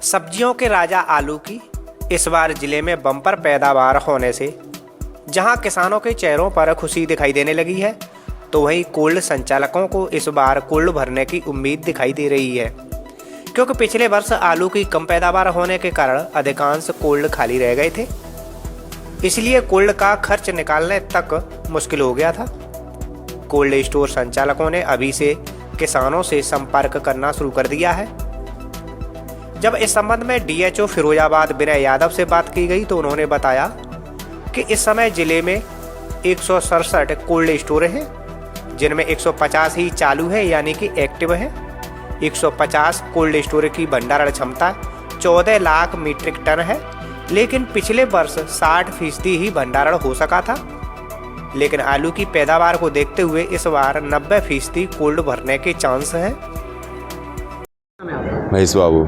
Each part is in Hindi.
सब्जियों के राजा आलू की इस बार जिले में बम्पर पैदावार होने से जहां किसानों के चेहरों पर खुशी दिखाई देने लगी है, तो वहीं कोल्ड संचालकों को इस बार कोल्ड भरने की उम्मीद दिखाई दे रही है, क्योंकि पिछले वर्ष आलू की कम पैदावार होने के कारण अधिकांश कोल्ड खाली रह गए थे। इसलिए कोल्ड का खर्च निकालने तक मुश्किल हो गया था। कोल्ड स्टोर संचालकों ने अभी से किसानों से संपर्क करना शुरू कर दिया है। जब इस संबंध में डीएचओ फिरोजाबाद विनय यादव से बात की गई तो उन्होंने बताया कि इस समय जिले में 167 कोल्ड स्टोर हैं, जिनमें 150 ही चालू है यानी कि एक्टिव है। 150 कोल्ड स्टोर की भंडारण क्षमता 14 लाख मीट्रिक टन है, लेकिन पिछले वर्ष 60% ही भंडारण हो सका था। लेकिन आलू की पैदावार को देखते हुए इस बार 90% कोल्ड भरने के चांस हैं। महेश बाबू।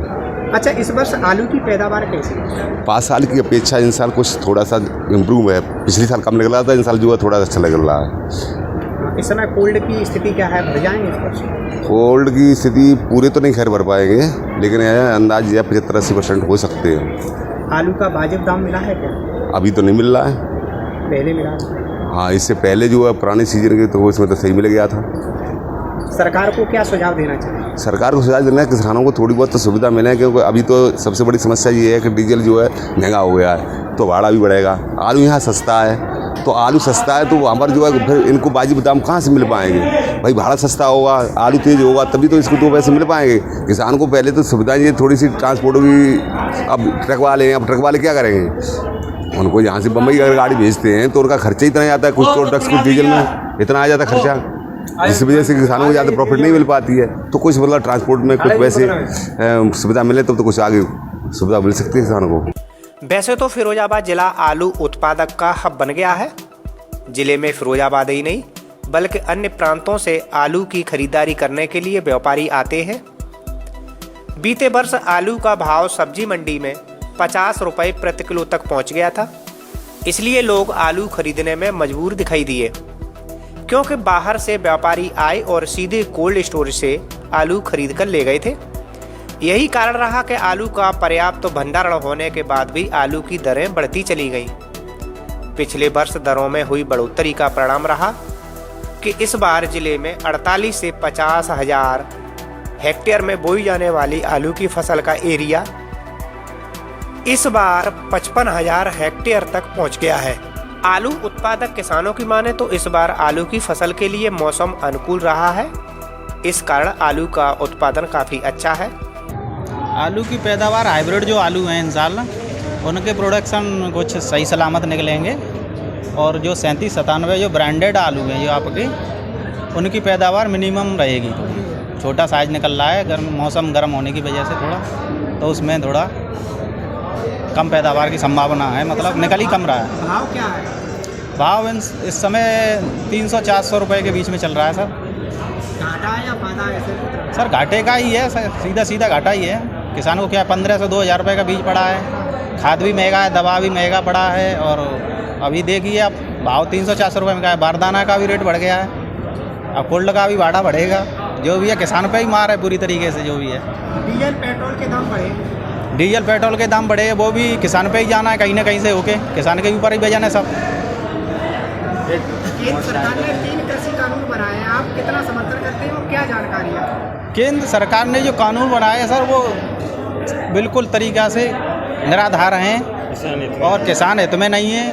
अच्छा, इस वर्ष आलू की पैदावार कैसी है? 5 साल की अपेक्षा इन साल कुछ थोड़ा सा इम्प्रूव है। पिछले साल कम लग रहा था, इन साल जो है थोड़ा अच्छा लग रहा है। इस समय कोल्ड की स्थिति क्या है, भर जाएंगे इस वर्ष? कोल्ड की स्थिति पूरे तो नहीं खैर भर पाएंगे, लेकिन अंदाज यह 75-80% हो सकते हैं। आलू का वाजिब दाम मिला है क्या? अभी तो नहीं मिल रहा है, पहले मिला है। हाँ, इससे पहले जो है पुराने सीजन के तो इसमें तो सही मिल गया था। सरकार को क्या सुझाव देना चाहिए? सरकार को सुझाव देना है किसानों को थोड़ी बहुत तो सुविधा मिले, क्योंकि अभी तो सबसे बड़ी समस्या ये है कि डीजल जो है महंगा हो गया है, तो भाड़ा भी बढ़ेगा। आलू यहाँ सस्ता है, तो आलू सस्ता है तो हमारे जो है फिर इनको वाजिब दाम कहाँ से मिल पाएंगे? भाई भाड़ा सस्ता होगा, आलू तेज़ होगा, तभी तो इसको 2 पैसे मिल पाएंगे। किसान को पहले तो सुविधाएं ये थोड़ी सी ट्रांसपोर्ट की, अब ट्रक वाले हैं, अब ट्रक वाले क्या करेंगे? उनको यहाँ से बम्बई अगर गाड़ी भेजते हैं तो उनका खर्चा इतना आता है, कुछ तो ट्रक्स कुछ डीजल में इतना आ जाता है खर्चा, जिस वजह से किसानों को ज़्यादा प्रॉफिट नहीं मिल पाती है। तो कुछ मतलब ट्रांसपोर्ट में कुछ वैसे सुविधा मिले तब तो कुछ आगे सुविधा मिल सकती है किसानों को। वैसे तो फिरोजाबाद जिला आलू उत्पादक का हब बन गया है। जिले में फिरोजाबाद ही नहीं बल्कि अन्य प्रांतों से आलू की खरीदारी करने के लिए व्यापारी आते हैं। बीते वर्ष आलू का भाव सब्जी मंडी में 50 रुपये प्रति किलो तक पहुंच गया था। इसलिए लोग आलू खरीदने में मजबूर दिखाई दिए, क्योंकि बाहर से व्यापारी आए और सीधे कोल्ड स्टोर से आलू खरीद कर ले गए थे। यही कारण रहा कि आलू का पर्याप्त भंडारण होने के बाद भी आलू की दरें बढ़ती चली गईं। पिछले वर्ष दरों में हुई बढ़ोतरी का परिणाम रहा कि इस बार जिले में 48 से 50 हजार हेक्टेयर में बोई जाने वाली आलू की फसल का एरिया इस बार 55,000 हेक्टेयर तक पहुंच गया है। आलू उत्पादक किसानों की माने तो इस बार आलू की फसल के लिए मौसम अनुकूल रहा है। इस कारण आलू का उत्पादन काफ़ी अच्छा है। आलू की पैदावार हाइब्रिड जो आलू हैं इंशाल्लाह उनके प्रोडक्शन कुछ सही सलामत निकलेंगे, और जो 37-97 जो ब्रांडेड आलू हैं जो आपके, उनकी पैदावार मिनिमम रहेगी। छोटा साइज निकल रहा है, मौसम गर्म होने की वजह से थोड़ा, तो उसमें थोड़ा कम पैदावार की संभावना है, मतलब निकल ही कम रहा है। भाव क्या है? भाव इस समय 300-400 रुपये के बीच में चल रहा है सर। घाटा है या फायदा है? सर घाटे का ही है सर, सीधा घाटा ही है। किसानों को क्या 1500 से 2000 रुपये का बीज पड़ा है, खाद भी महंगा है, दवा भी महंगा पड़ा है, और अभी देखिए आप भाव 300-400 रुपये में का है। बारदाना का भी रेट बढ़ गया है, अब कोल्ड का भी भाड़ा बढ़ेगा। जो भी है किसान पे ही मार है पूरी तरीके से। जो भी है डीजल पेट्रोल के दाम बढ़े, डीजल पेट्रोल के दाम बढ़े, वो भी किसान पे ही जाना है कहीं ना कहीं से होके, किसान के ऊपर ही भेजना है सब। केंद्र सरकार ने 3 कृषि कानून बनाए हैं, आप कितना समर्थन करते हैं और क्या जानकारी है? केंद्र सरकार ने जो कानून बनाए हैं सर, वो बिल्कुल तरीक़ा से निराधार हैं और किसान हित में नहीं है,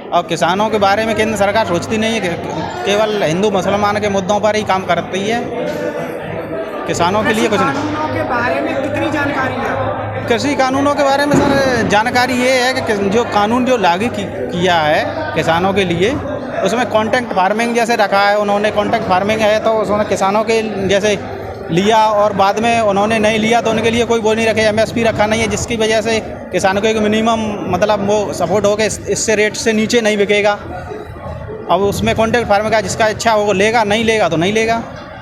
और किसानों के बारे में केंद्र सरकार सोचती नहीं है, केवल हिंदू मुसलमान के मुद्दों पर ही काम करती है, किसानों के लिए कुछ नहीं। कानूनों के बारे में कितनी जानकारी है? कृषि कानूनों के बारे में सर जानकारी ये है कि जो कानून जो लागू किया है किसानों के लिए, उसमें कॉन्ट्रैक्ट फार्मिंग जैसे रखा है उन्होंने। कॉन्ट्रैक्ट फार्मिंग है तो उसने किसानों के जैसे लिया और बाद में उन्होंने नहीं लिया तो उनके लिए कोई वो नहीं रखे, एमएसपी रखा नहीं है, जिसकी वजह से किसानों को एक मिनिमम मतलब वो सपोर्ट हो के इससे रेट से नीचे नहीं बिकेगा। अब उसमें कॉन्ट्रैक्ट फार्मिंग का जिसका इच्छा वो लेगा, नहीं लेगा तो नहीं लेगा,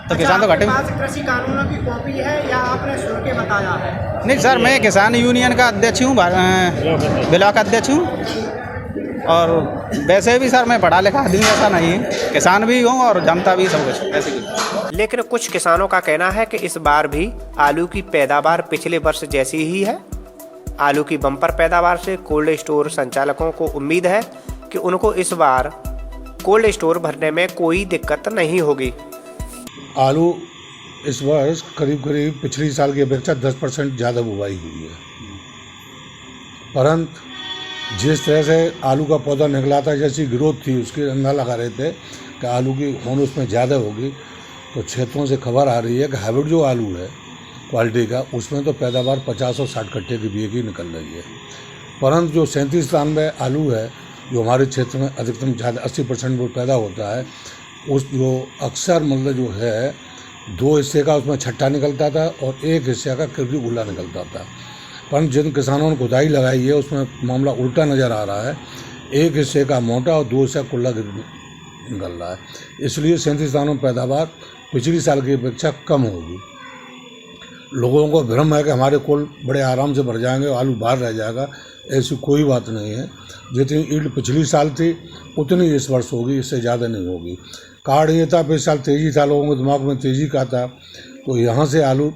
तो किसान तो घाटे में। कृषि कानूनों की कॉपी है या आपने सुन के बताया है? नहीं सर, मैं किसान यूनियन का अध्यक्ष हूँ, ब्लॉक अध्यक्ष हूँ, और वैसे भी सर मैं पढ़ा लिखा आदमी ऐसा नहीं है, किसान भी हूँ और जनता भी सब कुछ ऐसे कुछ। लेकिन कुछ किसानों का कहना है कि इस बार भी आलू की पैदावार पिछले वर्ष जैसी ही है। आलू की बम्पर पैदावार से कोल्ड स्टोर संचालकों को उम्मीद है कि उनको इस बार कोल्ड स्टोर भरने में कोई दिक्कत नहीं होगी। आलू इस वर्ष करीब करीब पिछली साल की अपेक्षा 10% ज़्यादा बुवाई हुई है, परंतु जिस तरह से आलू का पौधा निकला था, जैसी ग्रोथ थी, उसकी अंदाजा लगा रहे थे कि आलू की होन उसमें ज़्यादा होगी। तो क्षेत्रों से खबर आ रही है कि हाइब्रिड जो आलू है क्वालिटी का, उसमें तो पैदावार 50 और 60 कट्टे की बीए की निकल रही है। परंतु जो 37-93 आलू है, जो हमारे क्षेत्र में अधिकतम ज़्यादा 80% वो पैदा होता है, उस जो अक्सर मतलब जो है 2 हिस्से का उसमें छट्टा निकलता था और 1 हिस्से का किरकी गुल्ला निकलता था। परंतु जिन किसानों ने खुदाई लगाई है उसमें मामला उल्टा नज़र आ रहा है, 1 हिस्से का मोटा और 2 हिस्से का कुल्ला निकल रहा है। इसलिए 37 पैदावार पिछली साल की अपेक्षा कम होगी। लोगों को भ्रम है कि हमारे कुल बड़े आराम से भर जाएंगे और आलू बाहर रह जाएगा, ऐसी कोई बात नहीं है। जितनी ईल्ड पिछली साल थी उतनी इस वर्ष होगी, इससे ज़्यादा नहीं होगी। कारण ये था पिछले साल तेज़ी था, लोगों के दिमाग में तेज़ी का था, तो यहाँ से आलू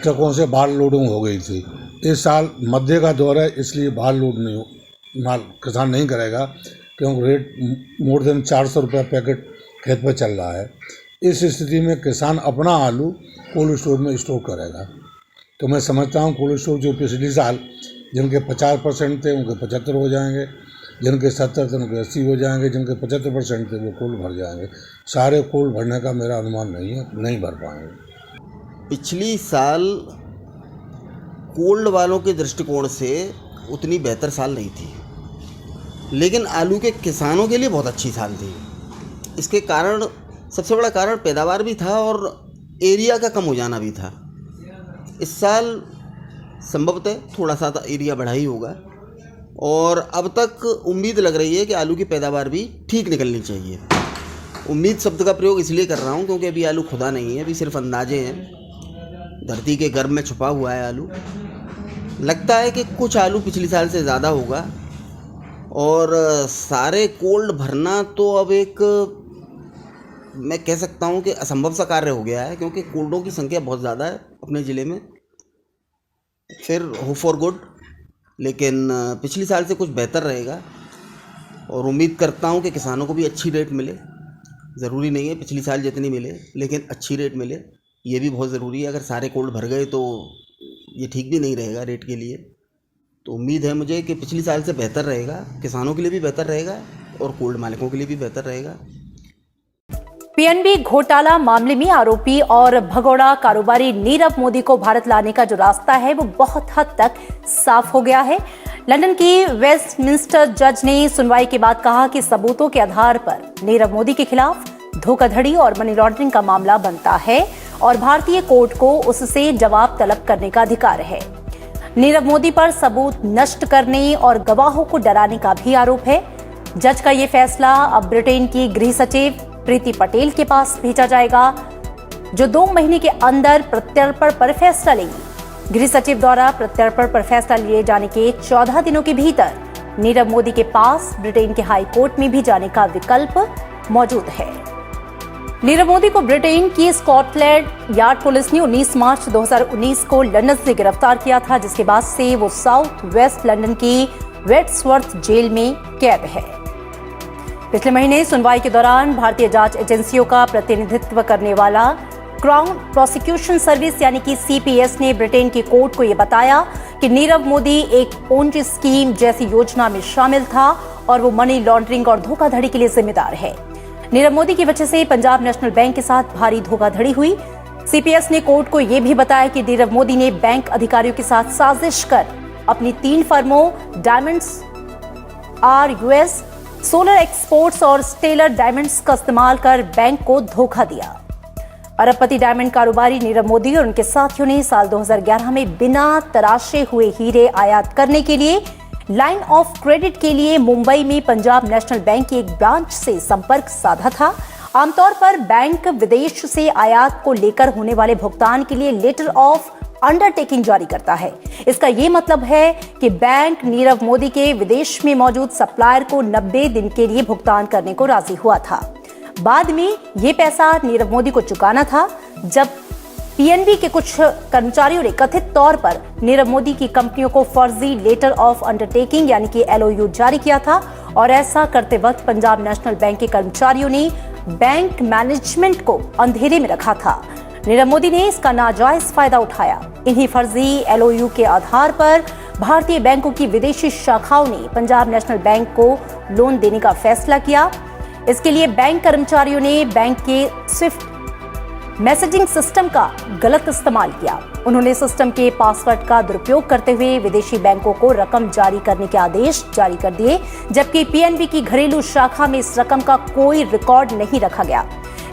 ट्रकों से बाहर लोडिंग हो गई थी। इस साल मध्य का दौर है, इसलिए बाहर लोड नहीं माल किसान नहीं करेगा, क्योंकि रेट मोर देन 400 रुपये पैकेट खेत पर चल रहा है। इस स्थिति में किसान अपना आलू कोल्ड स्टोर में स्टोर करेगा। तो मैं समझता हूँ कोल्ड स्टोर जो पिछले साल जिनके 50% थे उनके 75 हो जाएंगे, जिनके 70 थे उनके 80 हो जाएंगे, जिनके 75% थे वो कोल्ड भर जाएंगे। सारे कोल्ड भरने का मेरा अनुमान नहीं है, नहीं भर पाएंगे। पिछली साल कोल्ड वालों के दृष्टिकोण से उतनी बेहतर साल नहीं थी, लेकिन आलू के किसानों के लिए बहुत अच्छी साल थी। इसके कारण सबसे बड़ा कारण पैदावार भी था और एरिया का कम हो जाना भी था। इस साल संभवतः थोड़ा सा एरिया बढ़ा ही होगा और अब तक उम्मीद लग रही है कि आलू की पैदावार भी ठीक निकलनी चाहिए। उम्मीद शब्द का प्रयोग इसलिए कर रहा हूँ क्योंकि अभी आलू खुदा नहीं है, अभी सिर्फ अंदाजे हैं। धरती के गर्भ में छुपा हुआ है आलू। लगता है कि कुछ आलू पिछली साल से ज़्यादा होगा और सारे कोल्ड भरना तो अब एक मैं कह सकता हूँ कि असंभव सा कार्य हो गया है, क्योंकि कोल्डों की संख्या बहुत ज़्यादा है अपने ज़िले में। फिर होप फॉर गुड, लेकिन पिछली साल से कुछ बेहतर रहेगा और उम्मीद करता हूँ कि किसानों को भी अच्छी रेट मिले। ज़रूरी नहीं है पिछली साल जितनी मिले, लेकिन अच्छी रेट मिले, ये भी बहुत ज़रूरी है। अगर सारे कोल्ड भर गए तो ये ठीक भी नहीं रहेगा रेट के लिए। तो उम्मीद है मुझे कि पिछली साल से बेहतर रहेगा, किसानों के लिए भी बेहतर रहेगा और कोल्ड मालिकों के लिए भी बेहतर रहेगा। पीएनबी घोटाला मामले में आरोपी और भगोड़ा कारोबारी नीरव मोदी को भारत लाने का जो रास्ता है वो बहुत हद तक साफ हो गया है। लंदन की वेस्टमिंस्टर जज ने सुनवाई के बाद कहा कि सबूतों के आधार पर नीरव मोदी के खिलाफ धोखाधड़ी और मनी लॉन्ड्रिंग का मामला बनता है और भारतीय कोर्ट को उससे जवाब तलब करने का अधिकार है। नीरव मोदी पर सबूत नष्ट करने और गवाहों को डराने का भी आरोप है। जज का ये फैसला अब ब्रिटेन की गृह सचिव प्रीति पटेल के पास भेजा जाएगा, जो 2 महीने के अंदर प्रत्यर्पण पर फैसला लेंगी। गृह सचिव द्वारा प्रत्यर्पण पर फैसला लिए जाने के 14 दिनों के भीतर नीरव मोदी के पास ब्रिटेन के हाई कोर्ट में भी जाने का विकल्प मौजूद है। नीरव मोदी को ब्रिटेन की स्कॉटलैंड यार्ड पुलिस ने 19 मार्च 2019 को लंदन से गिरफ्तार किया था, जिसके बाद से वो साउथ वेस्ट लंदन की वेट्सवर्थ जेल में कैद है। पिछले महीने सुनवाई के दौरान भारतीय जांच एजेंसियों का प्रतिनिधित्व करने वाला क्राउन प्रोसिक्यूशन सर्विस यानी कि सीपीएस ने ब्रिटेन की कोर्ट को यह बताया कि नीरव मोदी एक पोंजी स्कीम जैसी योजना में शामिल था और वो मनी लॉन्ड्रिंग और धोखाधड़ी के लिए जिम्मेदार है। नीरव मोदी की वजह से पंजाब नेशनल बैंक के साथ भारी धोखाधड़ी हुई। सीपीएस ने कोर्ट को यह भी बताया कि नीरव मोदी ने बैंक अधिकारियों के साथ साजिश कर अपनी 3 फर्मों डायमंड्स RUS, सोलर एक्सपोर्ट्स और स्टेलर डायमंड्स का इस्तेमाल कर बैंक को धोखा दिया। अरबपति डायमंड कारोबारी नीरव मोदी और उनके साथियों ने साल 2011 में बिना तराशे हुए हीरे आयात करने के लिए लाइन ऑफ क्रेडिट के लिए मुंबई में पंजाब नेशनल बैंक की एक ब्रांच से संपर्क साधा था। आमतौर पर बैंक विदेश से आयात को लेकर होने वाले भुगतान के लिए लेटर ऑफ अंडरटेकिंग जारी करता है। इसका ये मतलब है कि बैंक नीरव मोदी के विदेश में मौजूद सप्लायर को 90 दिन के लिए भुगतान करने को राजी हुआ था। बाद में ये पैसा नीरव मोदी को चुकाना था, जब पीएनबी के कुछ कर्मचारियों ने कथित तौर पर नीरव मोदी की कंपनियों को फर्जी लेटर ऑफ अंडरटेकिंग यानी कि LOU जारी किया था। और ऐसा करते वक्त पंजाब नेशनल बैंक के कर्मचारियों ने बैंक मैनेजमेंट को अंधेरे में रखा था। नीरव मोदी ने इसका नाजायज फायदा उठाया। इन्हीं फर्जी LOU के आधार पर भारतीय बैंकों की विदेशी शाखाओं ने पंजाब नेशनल बैंक को लोन देने का फैसला किया। इसके लिए बैंक कर्मचारियों ने बैंक के स्विफ्ट मैसेजिंग सिस्टम का गलत इस्तेमाल किया। उन्होंने सिस्टम के पासवर्ड का दुरुपयोग करते हुए विदेशी बैंकों को रकम जारी करने के आदेश जारी कर दिए, जबकि पीएनबी की घरेलू शाखा में इस रकम का कोई रिकॉर्ड नहीं रखा गया।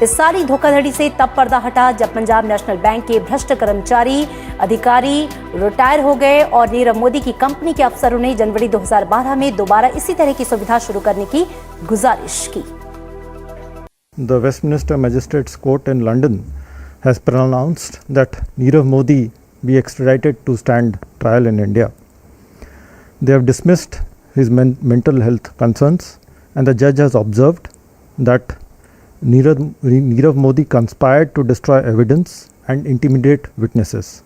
इस सारी धोखाधड़ी से तब पर्दा हटा जब पंजाब नेशनल बैंक के भ्रष्ट कर्मचारी अधिकारी रिटायर हो गए और नीरव मोदी की कंपनी के अफसरों ने जनवरी 2012 में दोबारा इसी तरह की सुविधा शुरू करने की गुजारिश की। The Westminster Magistrates Court in London has pronounced that Nirav Modi be extradited to stand trial in India. They have dismissed his mental health concerns, and the judge has observed that Nirav Modi conspired to destroy evidence and intimidate witnesses.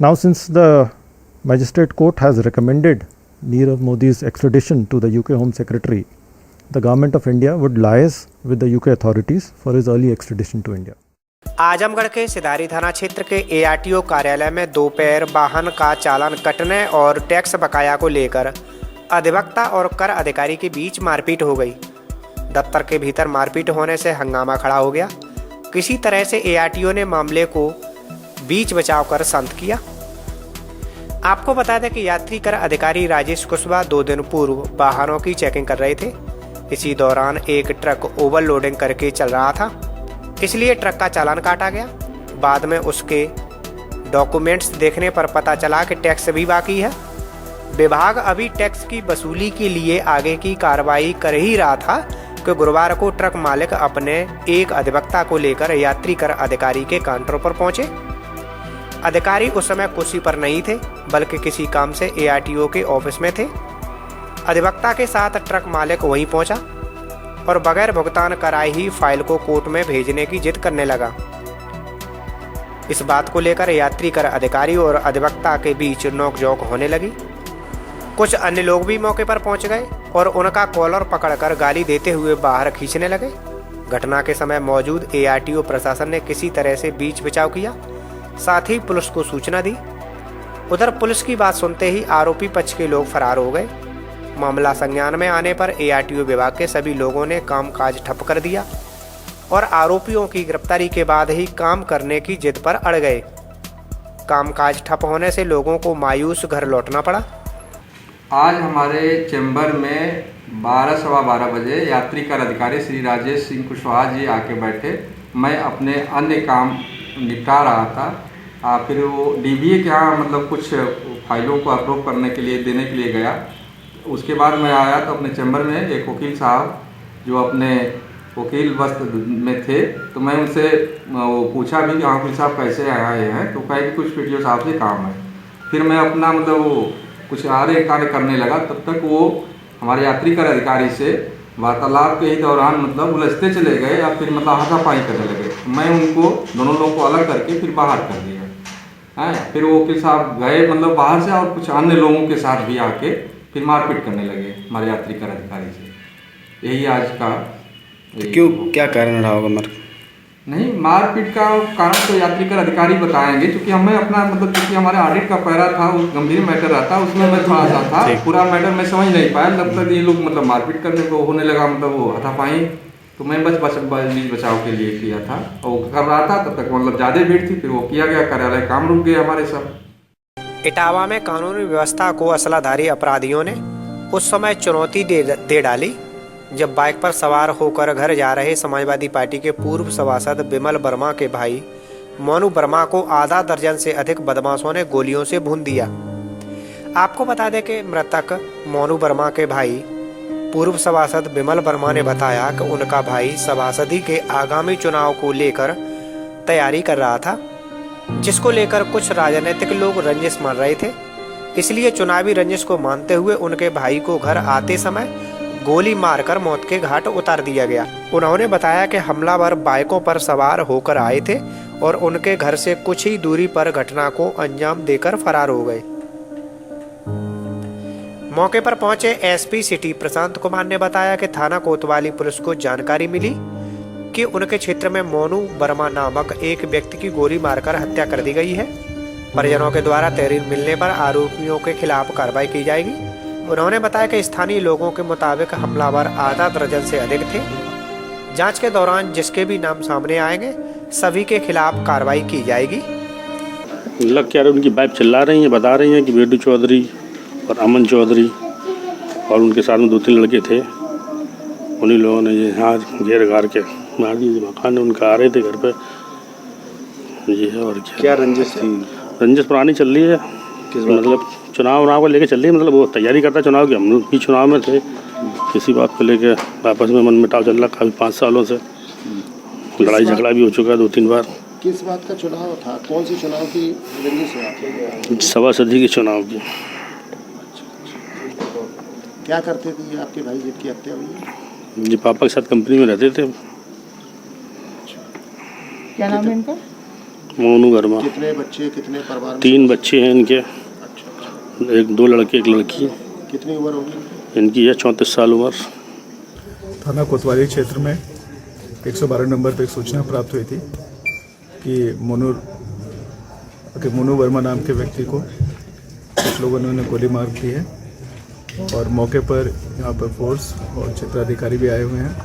Now, since the Magistrate Court has recommended Nirav Modi's extradition to the UK Home Secretary, the Government of India would liaise with the UK authorities for his early extradition to India. Azamgarh के सिधारी थाना क्षेत्र के ARTO कार्यालय में दोपहर वाहन का चालान कटने और टैक्स बकाया को लेकर अधिवक्ता और कर अधिकारी के बीच मारपीट हो गई। दफ्तर के भीतर मारपीट होने से हंगामा खड़ा हो गया। किसी तरह से ARTO ने मामले को बीच बचाव कर शांत किया। आपको बता दें कि यात्री कर अधिकारी राजेश कुशवाहा 2 दिन पूर्व वाहनों की चेकिंग कर रहे थे। इसी दौरान एक ट्रक ओवरलोडिंग करके चल रहा था, इसलिए ट्रक का चालान काटा गया। बाद में उसके डॉक्यूमेंट्स देखने पर पता चला कि टैक्स भी बाकी है। विभाग अभी टैक्स की वसूली के लिए आगे की कार्रवाई कर ही रहा था कि गुरुवार को ट्रक मालिक अपने एक अधिवक्ता को लेकर यात्री कर अधिकारी के काउंटर पर पहुंचे। अधिकारी उस समय कुर्सी पर नहीं थे, बल्कि किसी काम से ARTO के ऑफिस में थे। अधिवक्ता के साथ ट्रक मालिक वहीं पहुंचा और बगैर भुगतान कराए ही फाइल को कोर्ट में भेजने की जिद करने लगा। इस बात को लेकर यात्री कर अधिकारी और अधिवक्ता के बीच नोकझोंक होने लगी। कुछ अन्य लोग भी मौके पर पहुंच गए और उनका कॉलर पकड़कर गाली देते हुए बाहर खींचने लगे। घटना के समय मौजूद ARTO प्रशासन ने किसी तरह से बीच बचाव किया, साथ ही पुलिस को सूचना दी। उधर पुलिस की बात सुनते ही आरोपी पक्ष के लोग फरार हो गए। मामला संज्ञान में आने पर ARTO विभाग के सभी लोगों ने कामकाज ठप कर दिया और आरोपियों की गिरफ्तारी के बाद ही काम करने की जिद पर अड़ गए। कामकाज ठप होने से लोगों को मायूस घर लौटना पड़ा। आज हमारे चैम्बर में 12-12:15 बजे यात्री कर अधिकारी श्री राजेश सिंह कुशवाहा जी आके बैठे। मैं अपने अन्य काम निपटा रहा था। फिर वो DBA के यहाँ मतलब कुछ फाइलों को अप्रूव करने के लिए देने के लिए गया। उसके बाद मैं आया तो अपने चैम्बर में एक वकील साहब जो अपने वकील वस्त्र में थे, तो मैं उनसे वो पूछा भी कि हाँ वकील साहब कैसे आए हैं, तो कहे कि कुछ PTO साहब से काम है। फिर मैं अपना मतलब वो कुछ आगे कार्य करने लगा। तब तक वो हमारे यात्री कर अधिकारी से वार्तालाप के ही दौरान मतलब उलझते चले गए या फिर मतलब हाथापाई करने लगे। मैं उनको दोनों लोगों को अलग करके फिर बाहर कर दिया है। फिर वो वकील साहब गए मतलब बाहर से और कुछ अन्य लोगों के साथ भी आके फिर मारपीट करने लगे हमारे यात्री कर अधिकारी से। यही आज का क्यों, क्या कारण रहा होगा नहीं, मारपीट का कारण तो यात्री कर अधिकारी बताएंगे, क्योंकि हमें अपना मतलब क्योंकि हमारे ऑडिट का पैरा था, उस गंभीर मैटर रहता, उसमें मैं थोड़ा सा था, पूरा मैटर मैं समझ नहीं पाया। तब तक ये लोग मतलब मारपीट करने को होने लगा, मतलब वो हाथापाई, तो मैं बीच बचाव के लिए किया था और वो कर रहा था। तब तक मतलब ज़्यादा भीड़ थी, फिर वो किया गया, कार्यालय काम रुक गया हमारे सब। इटावा में कानूनी व्यवस्था को असलाधारी अपराधियों ने उस समय चुनौती दे डाली जब बाइक पर सवार होकर घर जा रहे समाजवादी पार्टी के पूर्व सभासद विमल वर्मा के भाई मोनू वर्मा को आधा दर्जन से अधिक बदमाशों ने गोलियों से भून दिया। आपको बता दें कि मृतक मोनू वर्मा के भाई पूर्व सभासद विमल वर्मा ने बताया कि उनका भाई सभासदी के आगामी चुनाव को लेकर तैयारी कर रहा था, जिसको लेकर कुछ राजनीतिक लोग रंजिश मान रहे थे। इसलिए चुनावी रंजिश को मानते हुए उनके भाई को घर आते समय गोली मारकर मौत के घाट उतार दिया गया। उन्होंने बताया कि हमलावर बाइकों पर सवार होकर आए थे और उनके घर से कुछ ही दूरी पर घटना को अंजाम देकर फरार हो गए। मौके पर पहुंचे एसपी सिटी प्रशांत कुमार ने बताया कि थाना कोतवाली पुलिस को जानकारी मिली कि उनके क्षेत्र में मोनू वर्मा नामक एक व्यक्ति की गोली मारकर हत्या कर दी गई है। परिजनों के द्वारा तहरीर मिलने पर आरोपियों के खिलाफ कार्रवाई की जाएगी। उन्होंने बताया कि स्थानीय लोगों के मुताबिक हमलावर आधा दर्जन से अधिक थे। जांच के दौरान जिसके भी नाम सामने आएंगे सभी के खिलाफ कार्रवाई की जाएगी। लग क्या रहे उनकी वाइफ चिल्ला रही हैं, बता रही हैं कि बेडू चौधरी और अमन चौधरी और उनके साथ में 2-3 लड़के थे। उन्हीं लोगों ने ये यहाँ घेर घार के मार दी। मकान उनका आ रहे थे घर पे। ये है और क्या रंजिश थी? रंजिश पुरानी चल रही है, मतलब चुनाव को लेके चल रही है। मतलब वो तैयारी करता है चुनाव की, हम लोग भी चुनाव में थे। किसी बात को लेके आपस में मनमुटाव चल रहा काफ़ी 5 सालों से। लड़ाई झगड़ा भी हो चुका है 2-3 बार। किस बात का चुनाव था? कौन सी चुनाव की रंजिश है? सवा सदी के चुनाव की। क्या करते थे ये आपके भाई जिनकी हत्या हुई है? जी पापा के साथ कंपनी में रहते थे। क्या नाम है इनका? मोनू वर्मा। कितने बच्चे, कितने परिवार में? 3 बच्चे हैं इनके। अच्छा। 2 लड़के 1 लड़की। कितनी उम्र होगी इनकी? है 34 साल उम्र। थाना कोतवाली क्षेत्र में 112 नंबर पर एक सूचना प्राप्त हुई थी कि मोनू वर्मा नाम के व्यक्ति को कुछ लोगों ने गोली मार दी है और मौके पर यहाँ पर फोर्स और क्षेत्राधिकारी भी आए हुए हैं।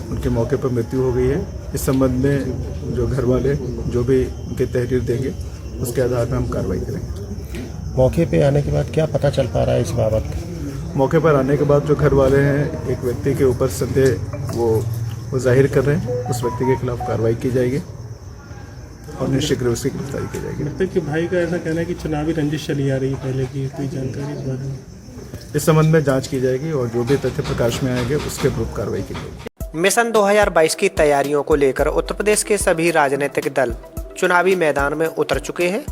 उनके मौके पर मृत्यु हो गई है। इस संबंध में जो घर वाले जो भी उनके तहरीर देंगे उसके आधार पर हम कार्रवाई करेंगे। मौके पे आने के बाद क्या पता चल पा रहा है इस बाबत? मौके पर आने के बाद जो घर वाले हैं एक व्यक्ति के ऊपर संदेह वो जाहिर कर रहे हैं। उस व्यक्ति के खिलाफ कार्रवाई की जाएगी और निश्चित रूप से गिरफ्तारी की जाएगी। मृतक के भाई का ऐसा कहना है कि चुनावी रंजिश चली आ रही है पहले की, कोई जानकारी इस बारे में? इस संबंध में जांच की जाएगी और जो भी तथ्य प्रकाश में आएंगे उसके विरुद्ध कार्रवाई की जाएगी। मिशन 2022 की तैयारियों को लेकर उत्तर प्रदेश के सभी राजनीतिक दल चुनावी मैदान में उतर चुके हैं।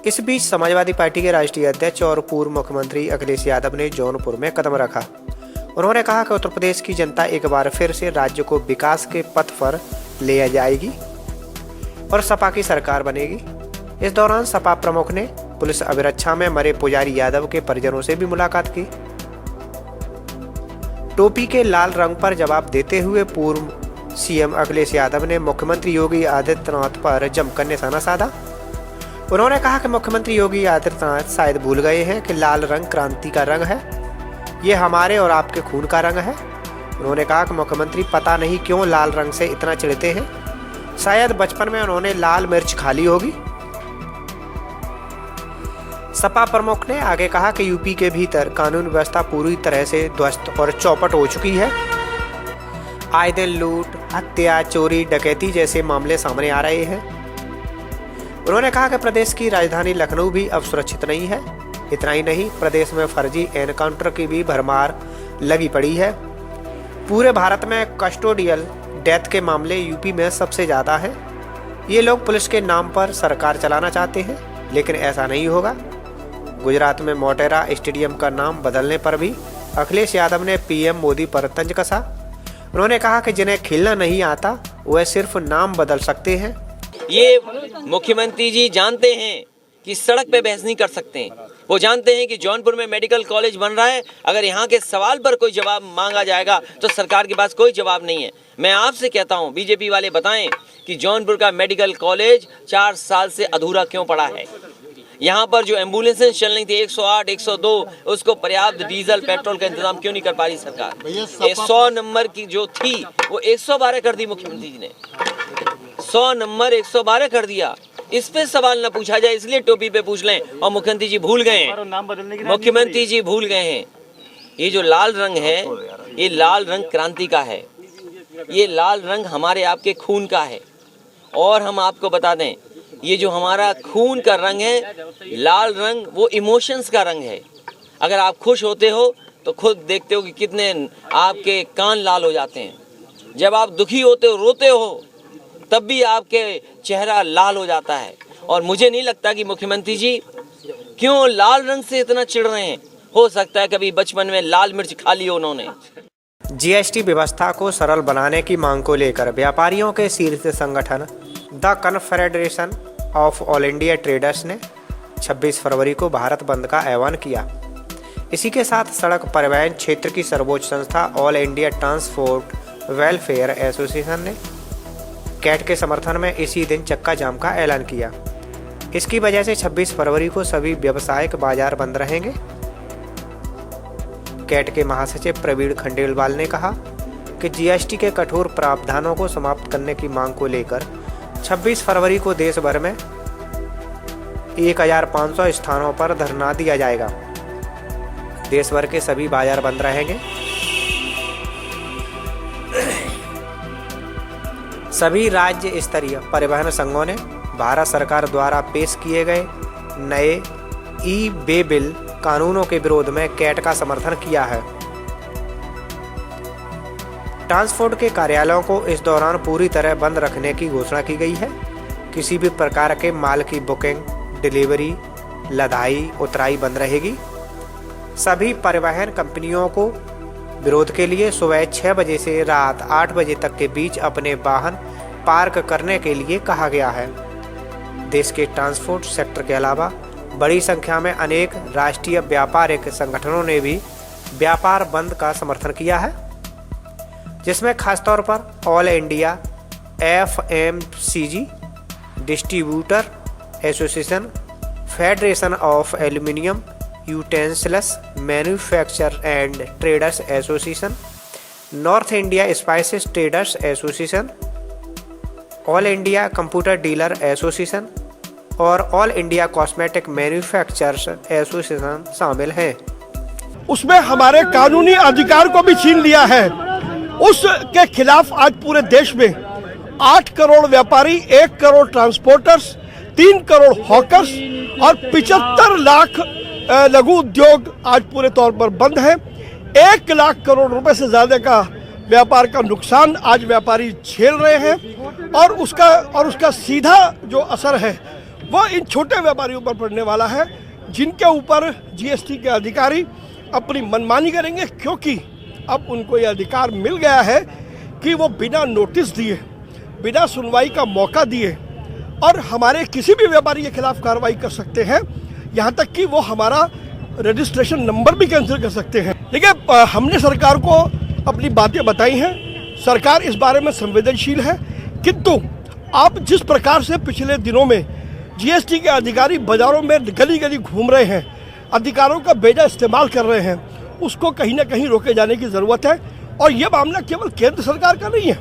इस बीच समाजवादी पार्टी के राष्ट्रीय अध्यक्ष और पूर्व मुख्यमंत्री अखिलेश यादव ने जौनपुर में कदम रखा। उन्होंने कहा कि उत्तर प्रदेश की जनता एक बार फिर से राज्य को विकास के पथ पर ले जाएगी और सपा की सरकार बनेगी। इस दौरान सपा प्रमुख ने पुलिस अभिरक्षा में मरे पुजारी यादव के परिजनों से भी मुलाकात की। टोपी के लाल रंग पर जवाब देते हुए पूर्व सीएम अखिलेश यादव ने मुख्यमंत्री योगी आदित्यनाथ पर जमकर निशाना साधा। उन्होंने कहा कि मुख्यमंत्री योगी आदित्यनाथ शायद भूल गए हैं कि लाल रंग क्रांति का रंग है, ये हमारे और आपके खून का रंग है। उन्होंने कहा कि मुख्यमंत्री पता नहीं क्यों लाल रंग से इतना चिढ़ते हैं, शायद बचपन में उन्होंने लाल मिर्च खा ली होगी। सपा प्रमुख ने आगे कहा कि यूपी के भीतर कानून व्यवस्था पूरी तरह से ध्वस्त और चौपट हो चुकी है। आए दिन लूट, हत्या, चोरी, डकैती जैसे मामले सामने आ रहे हैं। उन्होंने कहा कि प्रदेश की राजधानी लखनऊ भी अब सुरक्षित नहीं है। इतना ही नहीं, प्रदेश में फर्जी एनकाउंटर की भी भरमार लगी पड़ी है। पूरे भारत में कस्टोडियल डेथ के मामले यूपी में सबसे ज़्यादा है। ये लोग पुलिस के नाम पर सरकार चलाना चाहते हैं, लेकिन ऐसा नहीं होगा। गुजरात में मोटेरा स्टेडियम का नाम बदलने पर भी अखिलेश यादव ने पीएम मोदी पर तंज कसा। उन्होंने कहा कि जिन्हें खेलना नहीं आता वह सिर्फ नाम बदल सकते हैं। ये मुख्यमंत्री जी जानते हैं कि सड़क पे बहस नहीं कर सकते हैं। वो जानते हैं कि जौनपुर में मेडिकल कॉलेज बन रहा है, अगर यहाँ के सवाल पर कोई जवाब मांगा जाएगा तो सरकार के पास कोई जवाब नहीं है। मैं आपसे कहता हूँ, बीजेपी वाले बताएं कि जौनपुर का मेडिकल कॉलेज 4 साल से अधूरा क्यों पड़ा है। यहाँ पर जो एम्बुलेंसें चल रही थी 108, 102, उसको पर्याप्त डीजल पेट्रोल का इंतजाम क्यों नहीं कर पा रही सरकार। 100 नंबर की जो थी वो 112 कर दी मुख्यमंत्री जी ने। 100 नंबर 112 कर दिया। इस पे सवाल न पूछा जाए, इसलिए टोपी पे पूछ लें। और मुख्यमंत्री जी भूल गए हैं, मुख्यमंत्री जी भूल गए हैं, ये जो लाल रंग है ये लाल रंग क्रांति का है, ये लाल रंग हमारे आपके खून का है। और हम आपको बता दें, ये जो हमारा खून का रंग है, लाल रंग, वो इमोशंस का रंग है। अगर आप खुश होते हो तो खुद देखते हो कि कितने आपके कान लाल हो जाते हैं। जब आप दुखी होते हो, रोते हो, तब भी आपके चेहरा लाल हो जाता है। और मुझे नहीं लगता कि मुख्यमंत्री जी क्यों लाल रंग से इतना चिढ़ रहे हैं। हो सकता है कभी बचपन में लाल मिर्च खा ली उन्होंने। जीएसटी व्यवस्था को सरल बनाने की मांग को लेकर व्यापारियों के शीर्ष संगठन the confederation of all India traders ने 26 फरवरी को भारत बंद का ऐलान किया। इसी के साथ सड़क परिवहन क्षेत्र की सर्वोच्च संस्था all India transport welfare association ने कैट के समर्थन में इसी दिन चक्का जाम का ऐलान किया। इसकी वजह से 26 फरवरी को सभी व्यावसायिक बाजार बंद रहेंगे। कैट के महासचिव प्रवीण खंडेलवाल ने कहा कि जीएसटी के कठोर प्रावधानों को समाप्त करने की मांग को लेकर 26 फरवरी को देश भर में 1500 स्थानों पर धरना दिया जाएगा। देश भर के सभी बाजार बंद रहेंगे। सभी राज्य स्तरीय परिवहन संघों ने भारत सरकार द्वारा पेश किए गए नए ई-वे बिल कानूनों के विरोध में कैट का समर्थन किया है। ट्रांसपोर्ट के कार्यालयों को इस दौरान पूरी तरह बंद रखने की घोषणा की गई है। किसी भी प्रकार के माल की बुकिंग, डिलीवरी, लदाई, उतराई बंद रहेगी। सभी परिवहन कंपनियों को विरोध के लिए सुबह 6 बजे से रात 8 बजे तक के बीच अपने वाहन पार्क करने के लिए कहा गया है। देश के ट्रांसपोर्ट सेक्टर के अलावा बड़ी संख्या में अनेक राष्ट्रीय व्यापारिक संगठनों ने भी व्यापार बंद का समर्थन किया है, जिसमें खासतौर पर all India FMCG, distributor association, federation of aluminium utensils manufacture and traders association, north India spices traders association, all India computer dealer association और all India cosmetic manufacturers association शामिल हैं। उसमें हमारे कानूनी अधिकार को भी छीन लिया है। उसके खिलाफ आज पूरे देश में 8 करोड़ व्यापारी, 1 करोड़ ट्रांसपोर्टर्स, 3 करोड़ हॉकर्स और 75 लाख लघु उद्योग आज पूरे तौर पर बंद है। 1 लाख करोड़ रुपए से ज़्यादा का व्यापार का नुकसान आज व्यापारी झेल रहे हैं और उसका सीधा जो असर है वो इन छोटे व्यापारियों पर पड़ने वाला है, जिनके ऊपर जीएसटी के अधिकारी अपनी मनमानी करेंगे, क्योंकि अब उनको ये अधिकार मिल गया है कि वो बिना नोटिस दिए, बिना सुनवाई का मौका दिए और हमारे किसी भी व्यापारी के खिलाफ कार्रवाई कर सकते हैं। यहाँ तक कि वो हमारा रजिस्ट्रेशन नंबर भी कैंसिल कर सकते हैं। देखिए, हमने सरकार को अपनी बातें बताई हैं। सरकार इस बारे में संवेदनशील है, किंतु आप जिस प्रकार से पिछले दिनों में जीएसटी के अधिकारी बाजारों में गली गली घूम रहे हैं, अधिकारों का बेजा इस्तेमाल कर रहे हैं, उसको कहीं ना कहीं रोके जाने की ज़रूरत है। और ये मामला केवल केंद्र सरकार का नहीं है।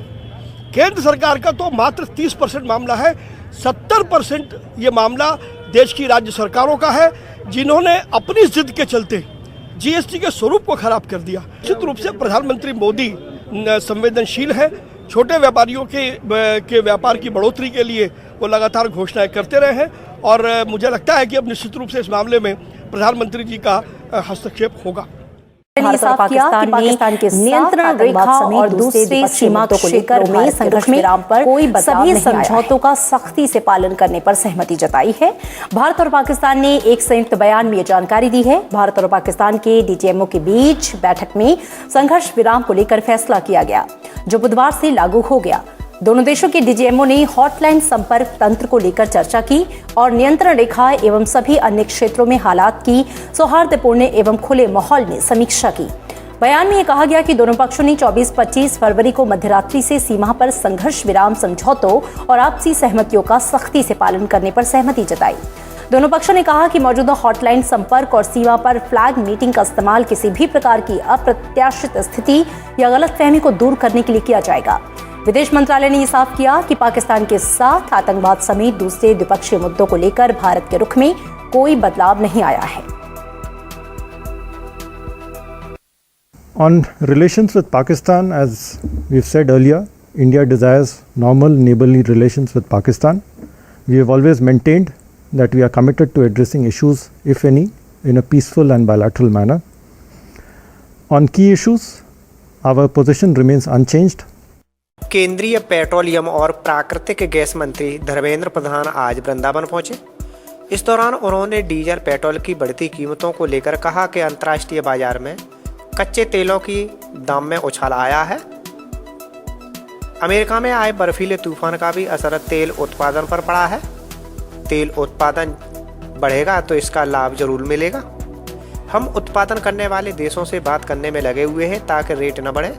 केंद्र सरकार का तो मात्र 30% मामला है। 70% ये मामला देश की राज्य सरकारों का है, जिन्होंने अपनी जिद के चलते जीएसटी के स्वरूप को खराब कर दिया। निश्चित रूप से प्रधानमंत्री मोदी संवेदनशील है। छोटे व्यापारियों के व्यापार की बढ़ोतरी के लिए वो लगातार घोषणाएं करते रहे हैं और मुझे लगता है कि अब निश्चित रूप से इस मामले में प्रधानमंत्री जी का हस्तक्षेप होगा। भारत और पाकिस्तान के नियंत्रण रेखा और दूसरी सीमा को लेकर में संघर्ष विराम पर कोई सभी समझौतों का सख्ती से पालन करने पर सहमति जताई है। भारत और पाकिस्तान ने एक संयुक्त बयान में ये जानकारी दी है। भारत और पाकिस्तान के डीजीएमओ के बीच बैठक में संघर्ष विराम को लेकर फैसला किया गया, जो बुधवार से लागू हो गया। दोनों देशों के डीजीएमओ ने हॉटलाइन संपर्क तंत्र को लेकर चर्चा की और नियंत्रण रेखा एवं सभी अन्य क्षेत्रों में हालात की सौहार्दपूर्ण एवं खुले माहौल में समीक्षा की। बयान में यह कहा गया कि दोनों पक्षों ने 24-25 फरवरी को मध्यरात्रि से सीमा पर संघर्ष विराम समझौतों और आपसी सहमतियों का सख्ती से पालन करने पर सहमति जताई। दोनों पक्षों ने कहा कि मौजूदा हॉटलाइन संपर्क और सीमा पर फ्लैग मीटिंग का इस्तेमाल किसी भी प्रकार की अप्रत्याशित स्थिति या गलतफहमी को दूर करने के लिए किया जाएगा। विदेश मंत्रालय ने यह साफ किया कि पाकिस्तान के साथ आतंकवाद समेत दूसरे द्विपक्षीय मुद्दों को लेकर भारत के रुख में कोई बदलाव नहीं आया है। On relations with Pakistan, as we've said earlier, India desires normal neighborly relations with Pakistan. We have always maintained that we are committed to addressing issues, if any, in a peaceful and bilateral manner. On key issues, our position remains unchanged. केंद्रीय पेट्रोलियम और प्राकृतिक गैस मंत्री धर्मेंद्र प्रधान आज वृंदावन पहुंचे। इस दौरान उन्होंने डीजल पेट्रोल की बढ़ती कीमतों को लेकर कहा कि अंतर्राष्ट्रीय बाजार में कच्चे तेलों की दाम में उछाल आया है। अमेरिका में आए बर्फीले तूफान का भी असर तेल उत्पादन पर पड़ा है। तेल उत्पादन बढ़ेगा तो इसका लाभ जरूर मिलेगा। हम उत्पादन करने वाले देशों से बात करने में लगे हुए हैं ताकि रेट न बढ़े।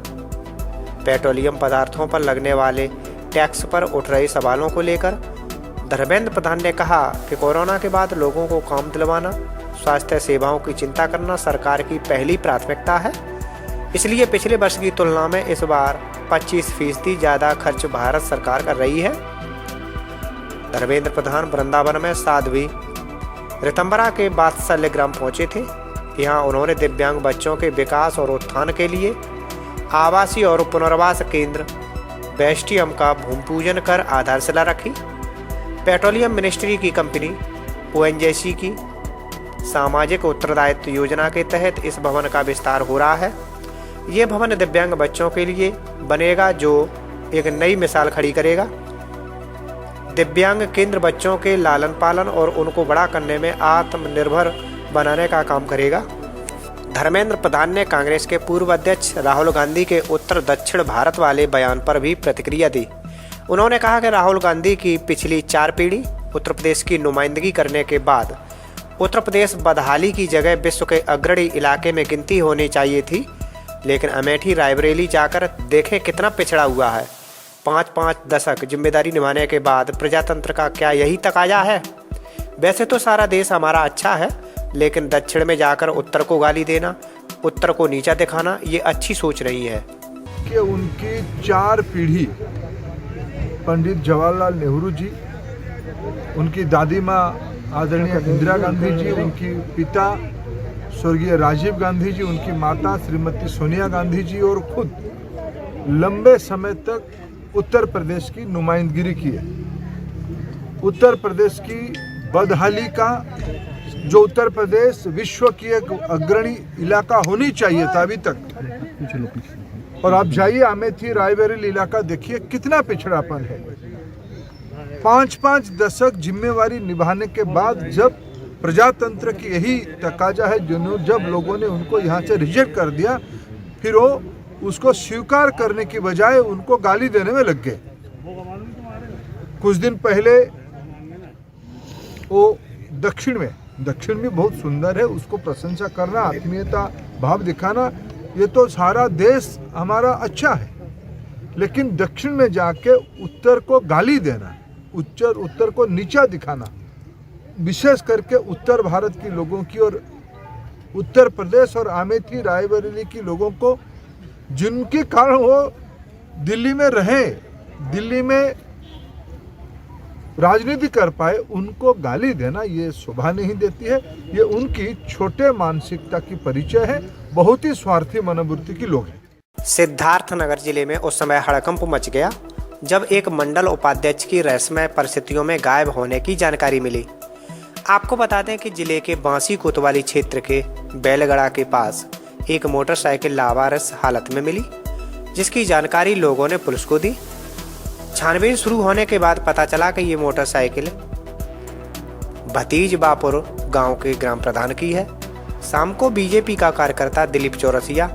पेट्रोलियम पदार्थों पर लगने वाले टैक्स पर उठ रहे सवालों को लेकर धर्मेंद्र प्रधान ने कहा कि कोरोना के बाद लोगों को काम दिलवाना, स्वास्थ्य सेवाओं की चिंता करना सरकार की पहली प्राथमिकता है। इसलिए पिछले वर्ष की तुलना में इस बार 25% ज़्यादा खर्च भारत सरकार कर रही है। धर्मेंद्र प्रधान वृंदावन में साध्वी ऋतंबरा के वात्सल्य ग्राम पहुंचे थे। यहाँ उन्होंने दिव्यांग बच्चों के विकास और उत्थान के लिए आवासीय और पुनर्वास केंद्र बेस्टियम का भूमि पूजन कर आधारशिला रखी। पेट्रोलियम मिनिस्ट्री की कंपनी ONGC की सामाजिक उत्तरदायित्व योजना के तहत इस भवन का विस्तार हो रहा है। ये भवन दिव्यांग बच्चों के लिए बनेगा जो एक नई मिसाल खड़ी करेगा। दिव्यांग केंद्र बच्चों के लालन पालन और उनको बड़ा करने में आत्मनिर्भर बनाने का काम करेगा। धर्मेंद्र प्रधान ने कांग्रेस के पूर्व अध्यक्ष राहुल गांधी के उत्तर दक्षिण भारत वाले बयान पर भी प्रतिक्रिया दी। उन्होंने कहा कि राहुल गांधी की पिछली 4 पीढ़ी उत्तर प्रदेश की नुमाइंदगी करने के बाद उत्तर प्रदेश बदहाली की जगह विश्व के अग्रणी इलाके में गिनती होनी चाहिए थी, लेकिन अमेठी रायबरेली जाकर देखें कितना पिछड़ा हुआ है। 5 दशक जिम्मेदारी निभाने के बाद प्रजातंत्र का क्या यही तकाजा है? वैसे तो सारा देश हमारा अच्छा है, लेकिन दक्षिण में जाकर उत्तर को गाली देना, उत्तर को नीचा दिखाना, ये अच्छी सोच रही है कि उनकी 4 पीढ़ी पंडित जवाहरलाल नेहरू जी, उनकी दादी माँ आदरणीय इंदिरा गांधी जी, उनकी पिता स्वर्गीय राजीव गांधी जी, उनकी माता श्रीमती सोनिया गांधी जी और खुद लंबे समय तक उत्तर प्रदेश की नुमाइंदगिरी की है। उत्तर प्रदेश की बदहाली का, जो उत्तर प्रदेश विश्व की एक अग्रणी इलाका होनी चाहिए था अभी तक, और आप जाइए अमेठी रायबरेली इलाका देखिए कितना पिछड़ापन है। 5 दशक जिम्मेवारी निभाने के बाद जब प्रजातंत्र की यही तकाजा है, जब लोगों ने उनको यहाँ से रिजेक्ट कर दिया, फिर वो उसको स्वीकार करने की बजाय उनको गाली देने में लग गए। कुछ दिन पहले वो दक्षिण में बहुत सुंदर है, उसको प्रशंसा करना, आत्मीयता भाव दिखाना, ये तो सारा देश हमारा अच्छा है, लेकिन दक्षिण में जाके उत्तर को गाली देना, उत्तर को नीचा दिखाना, विशेष करके उत्तर भारत के लोगों की और उत्तर प्रदेश और अमेठी रायबरेली के लोगों को, जिनके कारण वो दिल्ली में रहे, दिल्ली में राजनीति कर पाए, उनको गाली देना ये शोभा नहीं देती है। ये उनकी छोटे मानसिकता की परिचय है। बहुत ही स्वार्थी मनोवृत्ति के लोग हैं। सिद्धार्थनगर जिले में उस समय हड़कंप मच गया जब एक मंडल उपाध्यक्ष की रहस्यमय परिस्थितियों में गायब होने की जानकारी मिली। आपको बता दें कि जिले के बांसी कोतवाली क्षेत्र के बैलगड़ा के पास एक मोटरसाइकिल लावारिस हालत में मिली, जिसकी जानकारी लोगों ने पुलिस को दी। छानबीन शुरू होने के बाद पता चला कि ये मोटरसाइकिल भतीज बापुर गांव के ग्राम प्रधान की है। शाम को बीजेपी का कार्यकर्ता दिलीप चौरसिया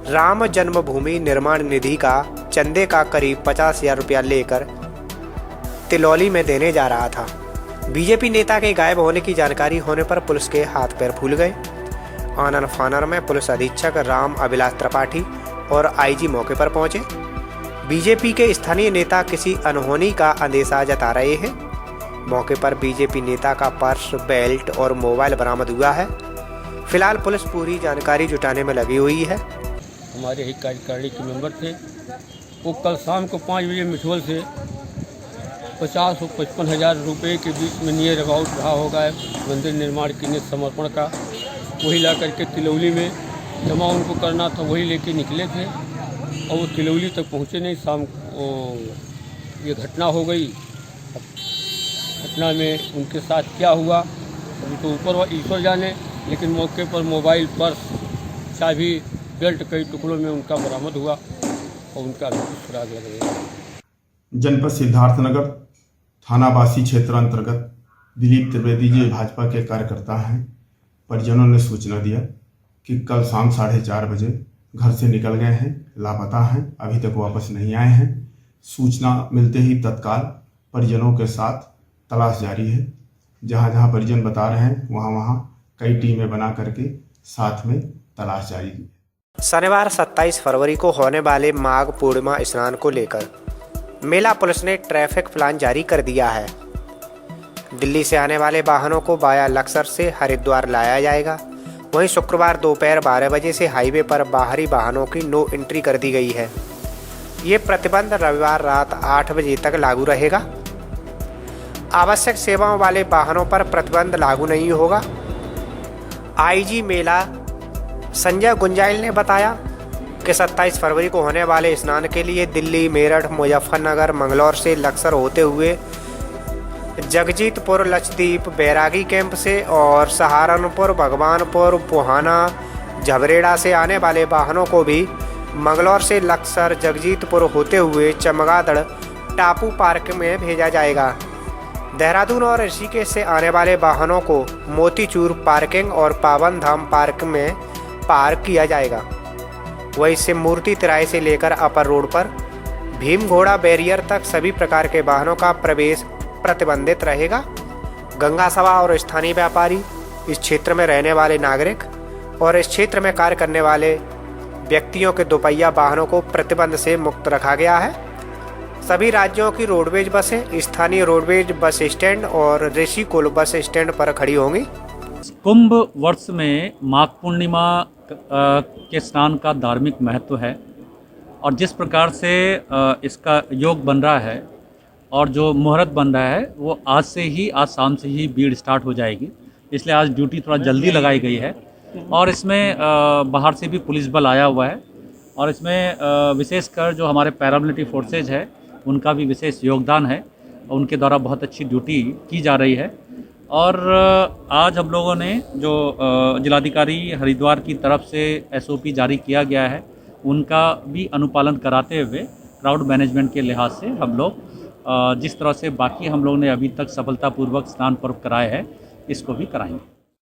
राम जन्मभूमि निर्माण निधि का चंदे का करीब 50,000 रुपया लेकर तिलौली में देने जा रहा था। बीजेपी नेता के गायब होने की जानकारी होने पर पुलिस के हाथ पैर फूल गए। आनन फानन में पुलिस अधीक्षक राम अभिलाष त्रिपाठी और आईजी मौके पर पहुंचे। बीजेपी के स्थानीय नेता किसी अनहोनी का अंदेशा जता रहे हैं। मौके पर बीजेपी नेता का पर्स, बेल्ट और मोबाइल बरामद हुआ है। फिलहाल पुलिस पूरी जानकारी जुटाने में लगी हुई है। हमारे ही कार्यकारिणी के मेंबर थे, वो कल शाम को 5 बजे मिठवल से 50 और 55,000 रुपये के बीच में नियर अबाउट रहा होगा मंदिर निर्माण के लिए समर्पण का। वही ला करके तिलौली में जमा उनको करना था, वही लेके निकले थे और वो तिलौली तक पहुँचे नहीं। शाम को ये घटना हो गई। घटना में उनके साथ क्या हुआ अभी तो ऊपर ईश्वर जाने, लेकिन मौके पर मोबाइल, पर्स, चाबी, बेल्ट कई टुकड़ों में उनका बरामद हुआ और उनका सुराग लग गया। जनपद सिद्धार्थनगर थाना बासी क्षेत्र अंतर्गत दिलीप त्रिवेदी जी भाजपा के कार्यकर्ता हैं, परिजनों ने सूचना दिया कि कल शाम 4:30 बजे घर से निकल गए हैं, लापता हैं, अभी तक वापस नहीं आए हैं। सूचना मिलते ही तत्काल परिजनों के साथ तलाश जारी है। जहां जहां परिजन बता रहे हैं वहां वहां कई टीमें बना करके साथ में तलाश जारी की। शनिवार 27 फरवरी को होने वाले माघ पूर्णिमा स्नान को लेकर मेला पुलिस ने ट्रैफिक प्लान जारी कर दिया है। दिल्ली से आने वाले वाहनों को वाया लक्सर से हरिद्वार लाया जाएगा। वहीं शुक्रवार दोपहर 12 बजे से हाईवे पर बाहरी वाहनों की नो एंट्री कर दी गई है। ये प्रतिबंध रविवार रात 8 बजे तक लागू रहेगा। आवश्यक सेवाओं वाले वाहनों पर प्रतिबंध लागू नहीं होगा। आईजी मेला संजय गुंजाइल ने बताया कि 27 फरवरी को होने वाले स्नान के लिए दिल्ली, मेरठ, मुजफ्फरनगर, मंगलौर से लक्सर होते हुए जगजीतपुर, लक्षद्वीप, बैरागी कैंप से और सहारनपुर, भगवानपुर, बुहाना, झबरेड़ा से आने वाले वाहनों को भी मंगलौर से लक्सर, जगजीतपुर होते हुए चमगादड़ टापू पार्क में भेजा जाएगा। देहरादून और ऋषिकेश से आने वाले वाहनों को मोतीचूर पार्किंग और पावन धाम पार्क में पार्क किया जाएगा। वहीं से मूर्ति तिराई से लेकर अपर रोड पर भीम घोड़ा बैरियर तक सभी प्रकार के वाहनों का प्रवेश प्रतिबंधित रहेगा। गंगा सभा और स्थानीय व्यापारी, इस क्षेत्र में रहने वाले नागरिक और इस क्षेत्र में कार्य करने वाले व्यक्तियों के दोपहिया वाहनों को प्रतिबंध से मुक्त रखा गया है। सभी राज्यों की रोडवेज बसें स्थानीय रोडवेज बस स्टैंड और ऋषिकुल बस स्टैंड पर खड़ी होंगी। कुंभ वर्ष में माघ पूर्णिमा के स्नान का धार्मिक महत्व है और जिस प्रकार से इसका योग बन रहा है और जो मुहूर्त बन रहा है वो आज शाम से ही भीड़ स्टार्ट हो जाएगी। इसलिए आज ड्यूटी थोड़ा जल्दी लगाई गई है और इसमें बाहर से भी पुलिस बल आया हुआ है और इसमें विशेषकर जो हमारे पैरामिलिट्री फोर्सेज है उनका भी विशेष योगदान है। उनके द्वारा बहुत अच्छी ड्यूटी की जा रही है और आज हम लोगों ने जो जिलाधिकारी हरिद्वार की तरफ से SOP जारी किया गया है उनका भी अनुपालन कराते हुए क्राउड मैनेजमेंट के लिहाज से हम लोग जिस तरह से बाकी हम लोग ने अभी तक सफलतापूर्वक स्नान पर्व कराए हैं इसको भी कराएंगे।